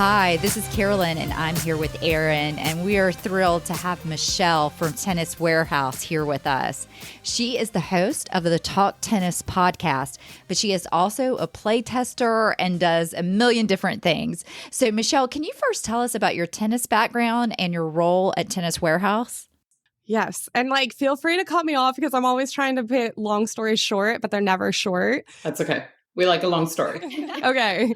Hi, this is Carolyn, and I'm here with Aaron, and we are thrilled to have Michelle from Tennis Warehouse here with us. She is the host of the Talk Tennis podcast, but she is also a playtester and does a million different things. So, Michelle, can you first tell us about your tennis background and your role at Tennis Warehouse? Yes. And feel free to cut me off because I'm always trying to put long stories short, but they're never short. That's okay. We like a long story. Okay.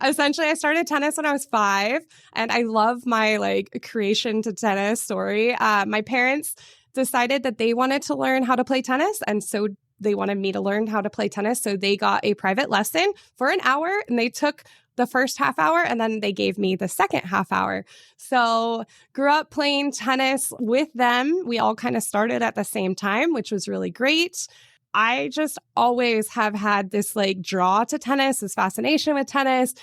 Essentially, I started tennis when I was 5, and I love my creation to tennis story. My parents decided that they wanted to learn how to play tennis, and so they wanted me to learn how to play tennis. So they got a private lesson for an hour, and they took the first half hour, and then they gave me the second half hour. So grew up playing tennis with them. We all kind of started at the same time, which was really great. I just always have had this draw to tennis, this fascination with tennis.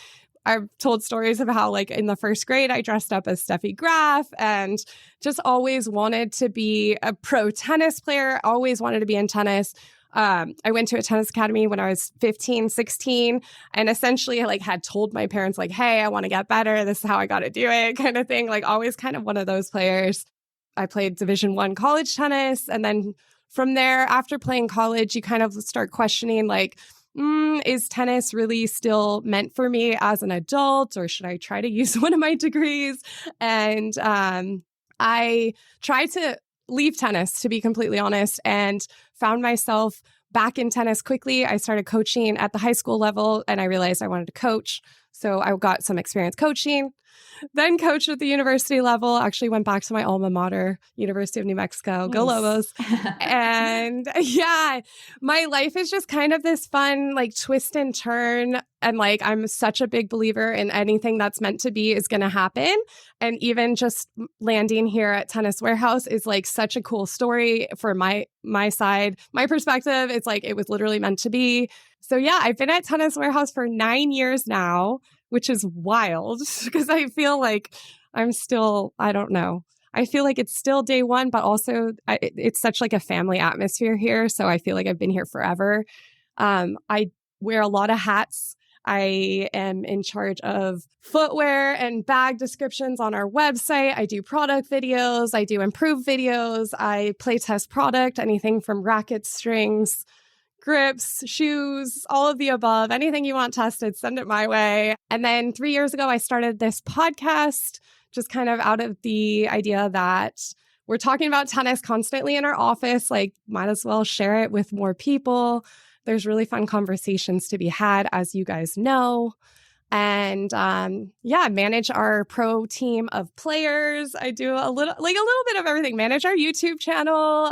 I've told stories of how in the first grade, I dressed up as Steffi Graf and just always wanted to be a pro tennis player, always wanted to be in tennis. I went to a tennis academy when I was 15, 16, and essentially had told my parents hey, I want to get better. This is how I got to do it kind of thing. Always kind of one of those players. I played Division I college tennis, and then from there, after playing college, you kind of start questioning, is tennis really still meant for me as an adult, or should I try to use one of my degrees? And I tried to leave tennis, to be completely honest, and found myself back in tennis quickly. I started coaching at the high school level, and I realized I wanted to coach. So I got some experience coaching, then coached at the university level, actually went back to my alma mater, University of New Mexico, nice. Go Lobos. And yeah, my life is just kind of this fun, twist and turn. And I'm such a big believer in anything that's meant to be is going to happen. And even just landing here at Tennis Warehouse is such a cool story for my side, my perspective. It's it was literally meant to be. So yeah, I've been at Tennis Warehouse for 9 years now, which is wild because I feel I'm still, I don't know. I feel it's still day one, but also it's such a family atmosphere here. So I feel I've been here forever. I wear a lot of hats. I am in charge of footwear and bag descriptions on our website. I do product videos. I do improve videos. I play test product, anything from rackets, strings, grips, shoes, all of the above. Anything you want tested, send it my way. And then 3 years ago, I started this podcast, just kind of out of the idea that we're talking about tennis constantly in our office. Might as well share it with more people. There's really fun conversations to be had, as you guys know. And manage our pro team of players. I do a little bit of everything. Manage our YouTube channel.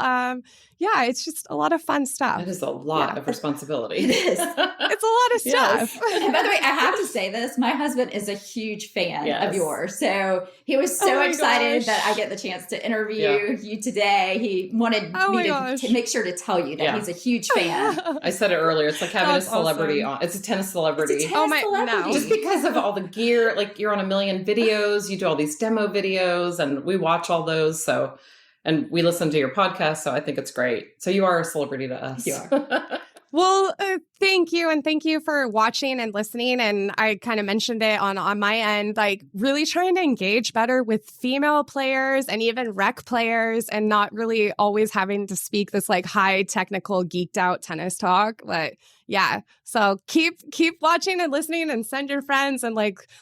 It's just a lot of fun stuff. It is a lot of responsibility. It is. It's a lot of stuff. Yes. And by the way, I have to say this. My husband is a huge fan of yours. So he was so excited that I get the chance to interview you today. He wanted me to make sure to tell you that he's a huge fan. I said it earlier. It's like having a celebrity on. It's a tennis celebrity. It's a tennis celebrity. No. Just because of all the gear, you're on a million videos, you do all these demo videos, and we watch all those. So, and we listen to your podcast. So I think it's great. So you are a celebrity to us. You are. Well, thank you. And thank you for watching and listening. And I kind of mentioned it on my end, really trying to engage better with female players and even rec players and not really always having to speak this high technical geeked out tennis talk. But yeah, so keep watching and listening and send your friends and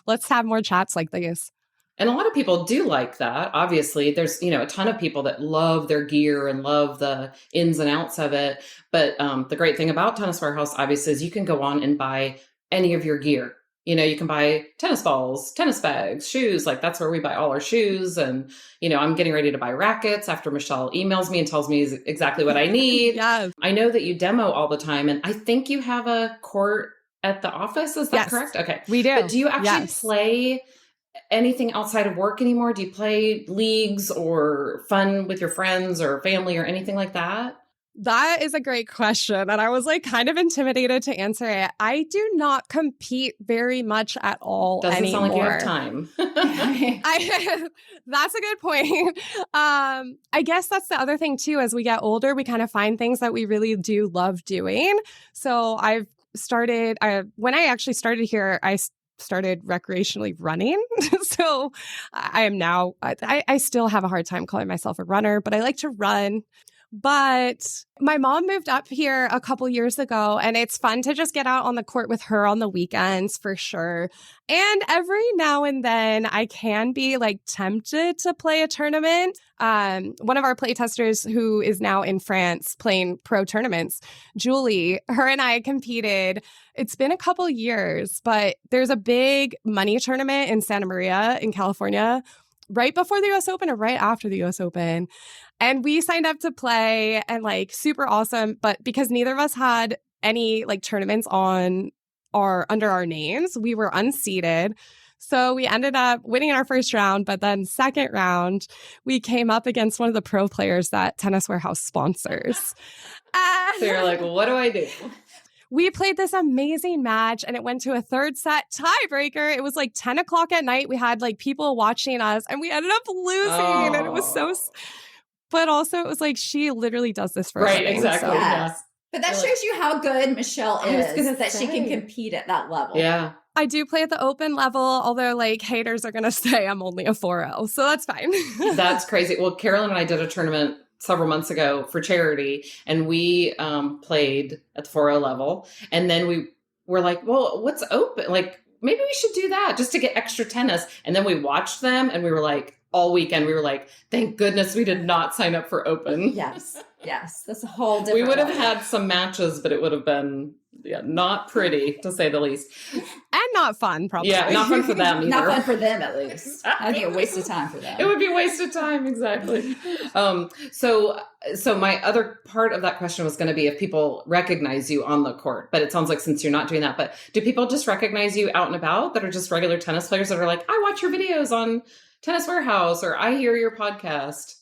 let's have more chats like this. And a lot of people do like that. Obviously, there's, a ton of people that love their gear and love the ins and outs of it. But the great thing about Tennis Warehouse, obviously, is you can go on and buy any of your gear. You can buy tennis balls, tennis bags, shoes. That's where we buy all our shoes. And, I'm getting ready to buy rackets after Michelle emails me and tells me exactly what I need. Yes. I know that you demo all the time. And I think you have a court at the office. Is that correct? Okay. We do. But do you actually play anything outside of work anymore? Do you play leagues or fun with your friends or family or anything like that? That is a great question. And I was kind of intimidated to answer it. I do not compete very much at all Doesn't anymore. sound like you have time. That's a good point. I guess that's the other thing too. As we get older, we kind of find things that we really do love doing. So I've started, when I actually started here, I started recreationally running. So I am now, I still have a hard time calling myself a runner, but I like to run. But my mom moved up here a couple years ago, and it's fun to just get out on the court with her on the weekends for sure. And every now and then I can be like tempted to play a tournament. One of our playtesters who is now in France playing pro tournaments, Julie, her and I competed. It's been a couple years, but there's a big money tournament in Santa Maria in California right before the US Open or right after the US Open. And we signed up to play and like super awesome. But because neither of us had any like tournaments on under our names, we were unseeded. So we ended up winning our first round, but then second round, we came up against one of the pro players that Tennis Warehouse sponsors. So you're like, well, what do I do? We played this amazing match and it went to a third set tiebreaker. It was like 10 o'clock at night. We had like people watching us and we ended up losing. And it was so, but also it was like, she literally does this for right, living, exactly. So. Yes. But that shows you how good Michelle is, that she can say. compete at that level. Yeah. I do play at the open level, although like haters are going to say I'm only a 4-0. So that's fine. That's crazy. Well, Carolyn and I did a tournament several months ago for charity, and we played at the 4-0 level. And then we were like, well, what's open? Like, maybe we should do that just to get extra tennis. And then we watched them and we were like, all weekend, we were like, thank goodness we did not sign up for open. Yes. Yes. That's a whole different We would have had some matches, but it would have been not pretty, to say the least. And not fun, probably. Yeah, not fun for them either. Not fun for them, at least. That'd be a waste of time for them. It would be a waste of time, exactly. So my other part of that question was going to be if people recognize you on the court, but it sounds like since you're not doing that, but do people just recognize you out and about that are just regular tennis players that are like, I watch your videos on Tennis Warehouse, or I hear your podcast?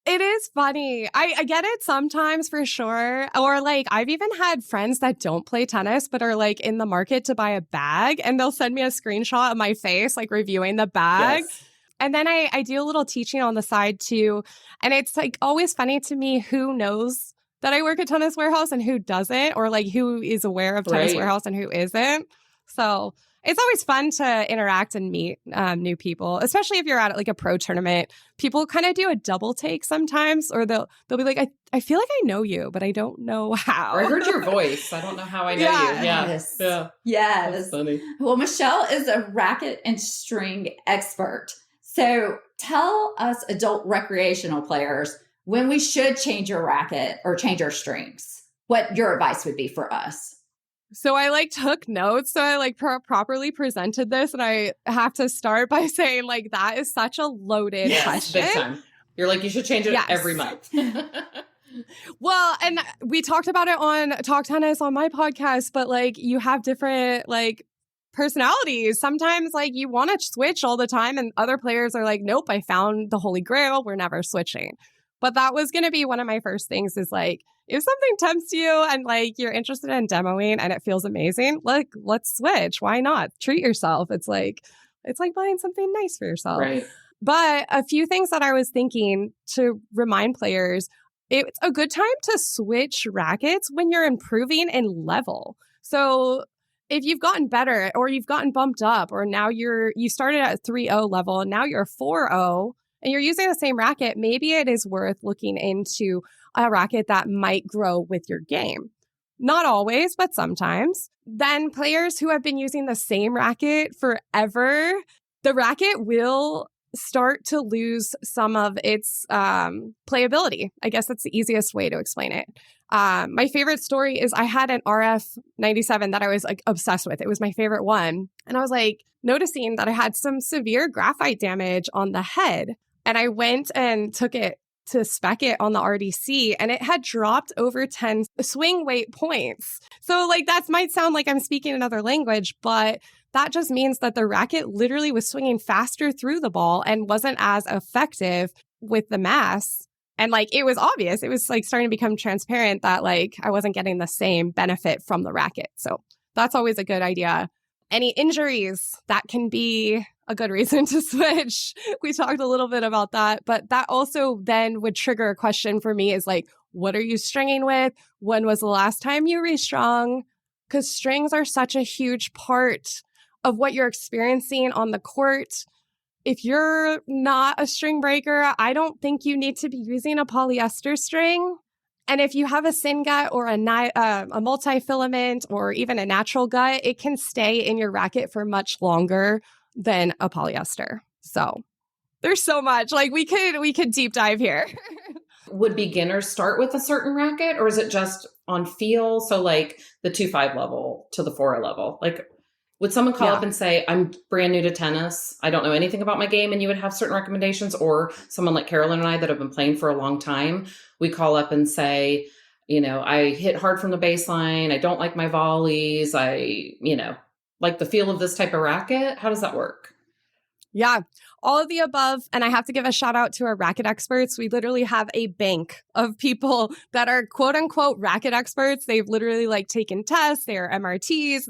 It is funny. I get it sometimes for sure. Or like I've even had friends that don't play tennis but are like in the market to buy a bag and they'll send me a screenshot of my face like reviewing the bag. Yes. And then I do a little teaching on the side too. And it's like always funny to me who knows that I work at Tennis Warehouse and who doesn't, or like who is aware of Tennis Warehouse and who isn't. So it's always fun to interact and meet new people, especially if you're at like a pro tournament. People kind of do a double take sometimes, or they'll be like, I feel like I know you, but I don't know how. Or I heard your voice. I don't know how I know you. Yes. Yeah. Yes. That's funny. Well, Michelle is a racket and string expert. So tell us adult recreational players when we should change your racket or change our strings, what your advice would be for us. So I like took notes. So I like properly presented this, and I have to start by saying like that is such a loaded question. Big time. You're like, you should change it every month. Well, and we talked about it on Talk Tennis on my podcast, but like you have different like personalities. Sometimes like you want to switch all the time, and other players are like, nope, I found the holy grail. We're never switching. But that was going to be one of my first things is like, if something tempts you and like you're interested in demoing and it feels amazing, like let's switch. Why not? Treat yourself. It's like buying something nice for yourself. Right. But a few things that I was thinking to remind players, it's a good time to switch rackets when you're improving in level. So if you've gotten better or you've gotten bumped up, or now you started at 3-0 level and now you're 4-0 and you're using the same racket, maybe it is worth looking into a racket that might grow with your game. Not always, but sometimes. Then players who have been using the same racket forever, the racket will start to lose some of its playability. I guess that's the easiest way to explain it. My favorite story is I had an RF 97 that I was like obsessed with. It was my favorite one. And I was like noticing that I had some severe graphite damage on the head. And I went and took it to spec it on the RDC, and it had dropped over 10 swing weight points. So like that might sound like I'm speaking another language, but that just means that the racket literally was swinging faster through the ball and wasn't as effective with the mass. And like, it was obvious. It was like starting to become transparent that like I wasn't getting the same benefit from the racket. So that's always a good idea. Any injuries, that can be a good reason to switch. We talked a little bit about that, but that also then would trigger a question for me is like, what are you stringing with? When was the last time you restrung? Because strings are such a huge part of what you're experiencing on the court. If you're not a string breaker, I don't think you need to be using a polyester string. And if you have a syn gut or a multi-filament or even a natural gut, it can stay in your racket for much longer than a polyester. So there's so much. Like we could deep dive here. Would beginners start with a certain racket, or is it just on feel? So like the 2.5 level to the 4 level, like would someone call up and say, I'm brand new to tennis, I don't know anything about my game, and you would have certain recommendations? Or someone like Carolyn and I that have been playing for a long time, we call up and say, I hit hard from the baseline, I don't like my volleys, I like the feel of this type of racket. How does that work? Yeah, all of the above. And I have to give a shout out to our racket experts. We literally have a bank of people that are quote unquote racket experts. They've literally like taken tests. They are MRTs.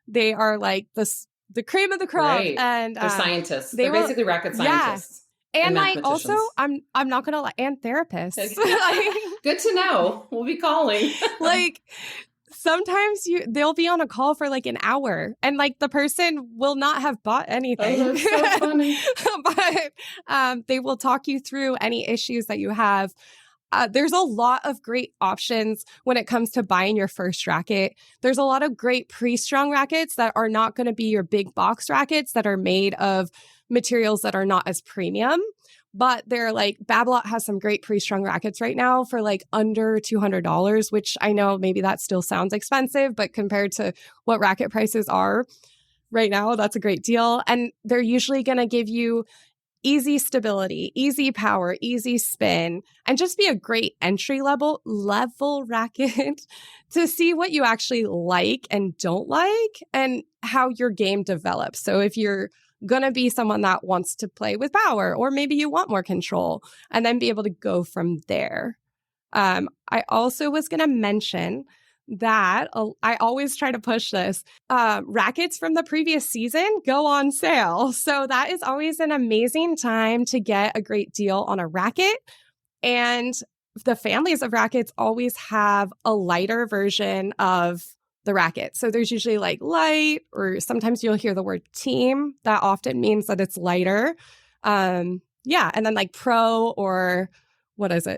They are like the cream of the crop. Right. And they're scientists. They're basically racket scientists. Yeah. And like also, I'm not gonna lie, and therapists. Good to know. We'll be calling. Like sometimes they'll be on a call for like an hour, and like the person will not have bought anything. Oh, that's so funny. But they will talk you through any issues that you have. There's a lot of great options when it comes to buying your first racket. There's a lot of great pre-strung rackets that are not going to be your big box rackets that are made of materials that are not as premium. But they're like, Babolat has some great pre-strung rackets right now for like under $200, which I know maybe that still sounds expensive, but compared to what racket prices are right now, that's a great deal. And they're usually going to give you easy stability, easy power, easy spin, and just be a great entry level racket to see what you actually like and don't like and how your game develops. So if you're going to be someone that wants to play with power, or maybe you want more control, and then be able to go from there. I also was going to mention that I always try to push this. Rackets from the previous season go on sale. So that is always an amazing time to get a great deal on a racket. And the families of rackets always have a lighter version of the racket. So there's usually like light, or sometimes you'll hear the word team. That often means that it's lighter. And then like pro or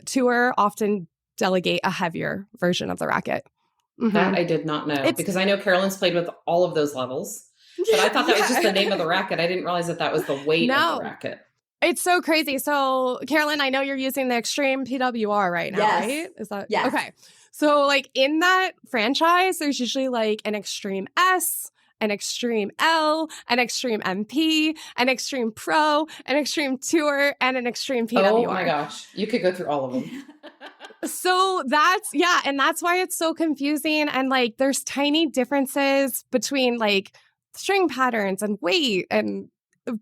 tour often delegate a heavier version of the racket. Mm-hmm. That I did not know, because I know Carolyn's played with all of those levels, but I thought that was just the name of the racket. I didn't realize that was the weight of the racket. It's so crazy. So Carolyn, I know you're using the Extreme PWR right now, right? Is that okay? So like in that franchise, there's usually like an Extreme S, an Extreme L, an Extreme MP, an Extreme Pro, an Extreme Tour, and an Extreme PWR. Oh my gosh. You could go through all of them. So and that's why it's so confusing. And like, there's tiny differences between like string patterns and weight and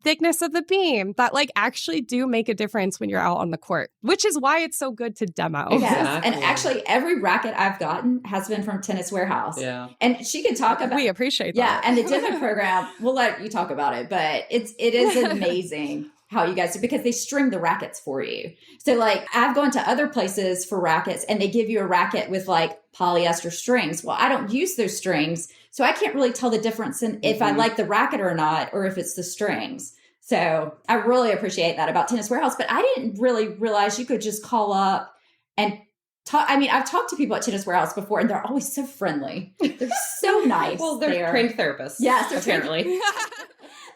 thickness of the beam that like actually do make a difference when you're out on the court, which is why it's so good to demo. Yes. And actually every racket I've gotten has been from Tennis Warehouse. Yeah. And she could talk about, we appreciate that. Yeah. And the demo program, we'll let you talk about it, but it is amazing how you guys do, because they string the rackets for you. So like I've gone to other places for rackets and they give you a racket with like polyester strings. Well, I don't use those strings, so I can't really tell the difference in if I like the racket or not, or if it's the strings. So I really appreciate that about Tennis Warehouse, but I didn't really realize you could just call up and talk. I mean, I've talked to people at Tennis Warehouse before and they're always so friendly. They're so nice. Well, they're trained therapists. Yes, they're apparently.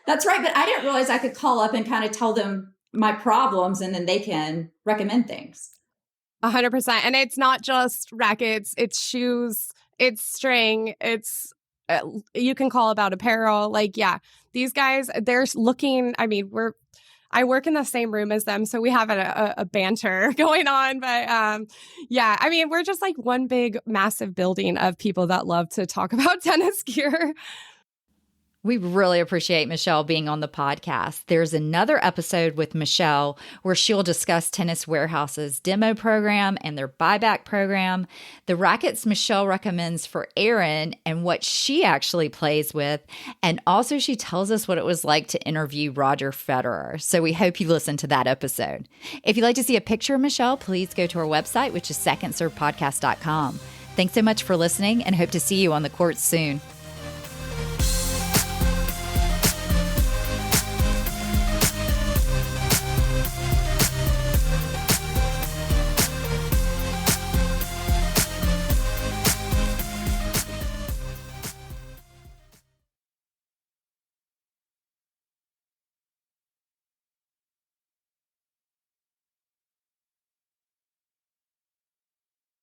That's right. But I didn't realize I could call up and kind of tell them my problems and then they can recommend things. 100%. And it's not just rackets, it's shoes, it's string, it's you can call about apparel. Like, yeah, these guys, they're looking, I mean, I work in the same room as them, so we have a banter going on. But yeah, I mean, we're just like one big, massive building of people that love to talk about tennis gear. We really appreciate Michelle being on the podcast. There's another episode with Michelle where she'll discuss Tennis Warehouse's demo program and their buyback program, the rackets Michelle recommends for Erin and what she actually plays with. And also she tells us what it was like to interview Roger Federer. So we hope you listen to that episode. If you'd like to see a picture of Michelle, please go to our website, which is secondservepodcast.com. Thanks so much for listening and hope to see you on the court soon.